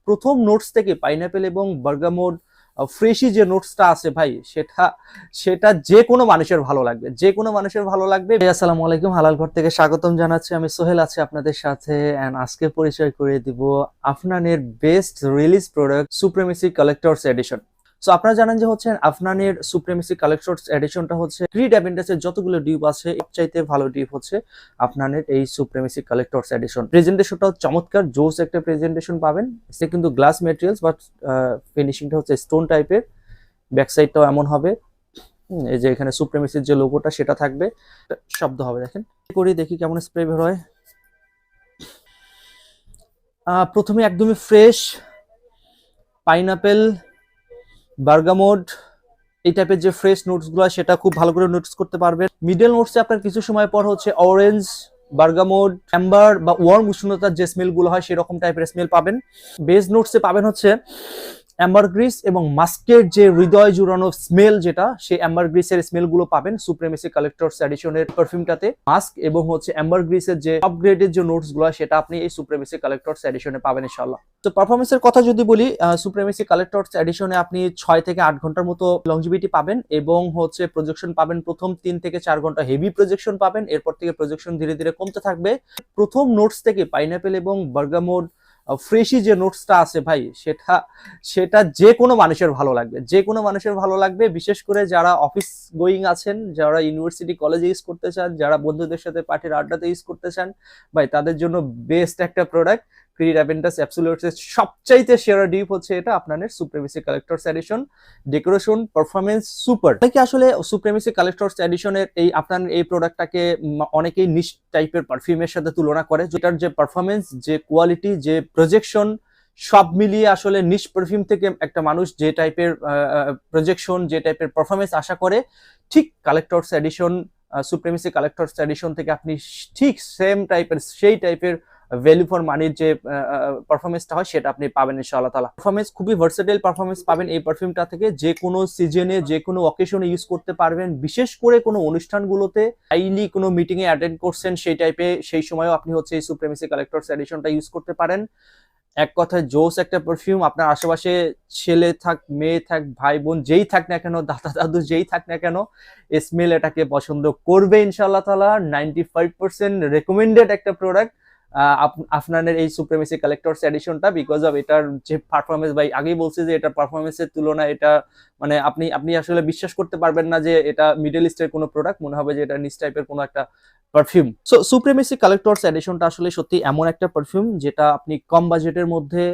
প্রথম নোটস থেকে পাইনাপেল এবং বার্গামোড ফ্রেশি যে নোটসটা আছে ভাই, সেটা সেটা যে কোনো মানুষের ভালো লাগবে, যে কোনো মানুষের ভালো লাগবে। আসসালামু আলাইকুম, হালাল ঘর থেকে স্বাগতম জানাচ্ছি। আমি সোহেল আছি আপনাদের সাথে, এন্ড আজকে পরিচয় করে দিব আফনানের best release product supremacy collectors edition. So আপনারা জানেন যে হচ্ছে আফনানের সুপ্রিমেসি কালেক্টরস এডিশনটা হচ্ছে ক্রিড অ্যাভেঞ্জার্সের যতগুলো ডিপ আছে সবচাইতে ভালো ডিপ হচ্ছে আপনাদের এই সুপ্রিমেসি কালেক্টরস এডিশন। প্রেজেন্টেশনটাও চমৎকার, জোস একটা প্রেজেন্টেশন পাবেন। সে কিন্তু গ্লাস ম্যাটেরিয়ালস, বাট ফিনিশিংটা হচ্ছে স্টোন টাইপের। ব্যাক সাইডটাও এমন হবে। এই যে এখানে সুপ্রিমেসির যে লোগোটা সেটা থাকবে, শব্দ হবে দেখেন। করি দেখি কেমন স্প্রে বের হয়। প্রথমে একদমই ফ্রেশ পাইনাপেল, বার্গামোড, এই টাইপের যে ফ্রেশ নোটস গুলো সেটা খুব ভালো করে নোটিস করতে পারবেন। মিডল নোটসে আপনার কিছু সময় পর হচ্ছে অরেঞ্জ, বার্গামোড, অ্যাম্বার বা ওয়ার্ম উষ্ণতার যে স্মেল গুলো হয় সেরকম টাইপের স্মেল পাবেন। বেজ নোটসে পাবেন হচ্ছে অ্যাম্বারগ্রিস এবং মাস্কের যে হৃদয় জুড়ানো স্মেল, যেটা সেই অ্যাম্বারগ্রিসের স্মেল গুলো পাবেন সুপ্রিমেসি কালেক্টরস এডিশনের পারফিউমটাতে। মাস্ক এবং হচ্ছে অ্যাম্বারগ্রিসের যে আপগ্রেডেড যে নোটস গুলো সেটা আপনি এই সুপ্রিমেসি কালেক্টরস এডিশনে পাবেন ইনশাআল্লাহ। তো পারফরমেন্সের কথা যদি বলি, সুপ্রিমেসি কালেক্টরস এডিশনে আপনি 6 থেকে 8 ঘন্টার মতো লংজিভিটি পাবেন এবং হচ্ছে প্রজেকশন পাবেন প্রথম 3 থেকে 4 ঘন্টা হেভি প্রজেকশন পাবেন, এরপর থেকে প্রজেকশন ধীরে ধীরে কমতে থাকবে। প্রথম নোটস থেকে পাইনাপেল এবং বার্গামোড ফ্রেশি যে নোটসটা আছে ভাই, সেটা সেটা যে কোনো মানুষের ভালো লাগবে, যে কোনো মানুষের ভালো লাগবে। বিশেষ করে যারা অফিস গোয়িং আছেন, যারা ইউনিভার্সিটি কলেজে ইউজ করতে চান, যারা বন্ধুদের সাথে পার্টির আড্ডাতে ইউজ করতে চান ভাই, তাদের জন্য বেস্ট একটা প্রোডাক্ট। ক্রিড অ্যাভেঞ্জার্স অ্যাবসোলিউটস সবচাইতে সেরা ডিপ হচ্ছে এটা আপনাদের supremacy collectors edition. Decoration, performance super. অনেকে আসলে সুপ্রিমেসি কালেক্টরস এডিশনের এই আপনার এই প্রোডাক্টটাকে অনেকেই নিশ টাইপের পারফিউমের সাথে তুলনা করে, যেটার যে পারফরমেন্স, যে কোয়ালিটি, যে প্রজেকশন, সব মিলিয়ে আসলে নিশ পারফিউম থেকে একটা মানুষ যে টাইপের প্রজেকশন, যে টাইপের পারফরমেন্স আশা করে, ঠিক collector's edition, supremacy collectors edition থেকে আপনি ঠিক সেম টাইপের, সেই টাইপের ভ্যালু ফর মানির যে পারফরমেন্সটা হয় সেটা আপনি পাবেন ইনশাআল্লাহ তাআলা। পারফরমেন্স খুবই ভার্সেটাইল পারফরমেন্স পাবেন এই পারফিউমটা থেকে। যে কোনো সিজনে, যে কোনো অকেশনে ইউজ করতে পারবেন। বিশেষ করে কোনো অনুষ্ঠানগুলোতে, হাইলি কোনো মিটিং এ অ্যাটেন্ড করছেন সেই টাইপে, সেই সময়ও আপনি হচ্ছে এই সুপ্রিমেসি কালেক্টরস এডিশনটা ইউজ করতে পারেন। এক কথায় জোস একটা পারফিউম। আপনার আশেপাশে ছেলে থাক, মেয়ে থাক, ভাই বোন যেই থাক না কেন, দাদা দাদু যেই থাক না কেন, স্মেল এটাকে পছন্দ করবে ইনশাআল্লাহ তাআলা। 95% রেকমেন্ডেড একটা প্রোডাক্ট আপনাদের এই সুপ্রিমেসি কালেক্টরস এডিশনটা, বিকজ অফ এটার যে পারফরমেন্স, ভাই আগেই বলছি যে এটা পারফরমেন্সের তুলনায় এটা মানে আপনি আপনি আসলে বিশ্বাস করতে পারবেন না যে এটা মিডল ইস্টের কোনো প্রোডাক্ট, মনে হবে যে এটা নিচ টাইপের কোনো একটা পারফিউম। সো সুপ্রিমেসি কালেক্টরস এডিশনটা আসলে সত্যি এমন একটা পারফিউম যেটা আপনি কম বাজেটের মধ্যে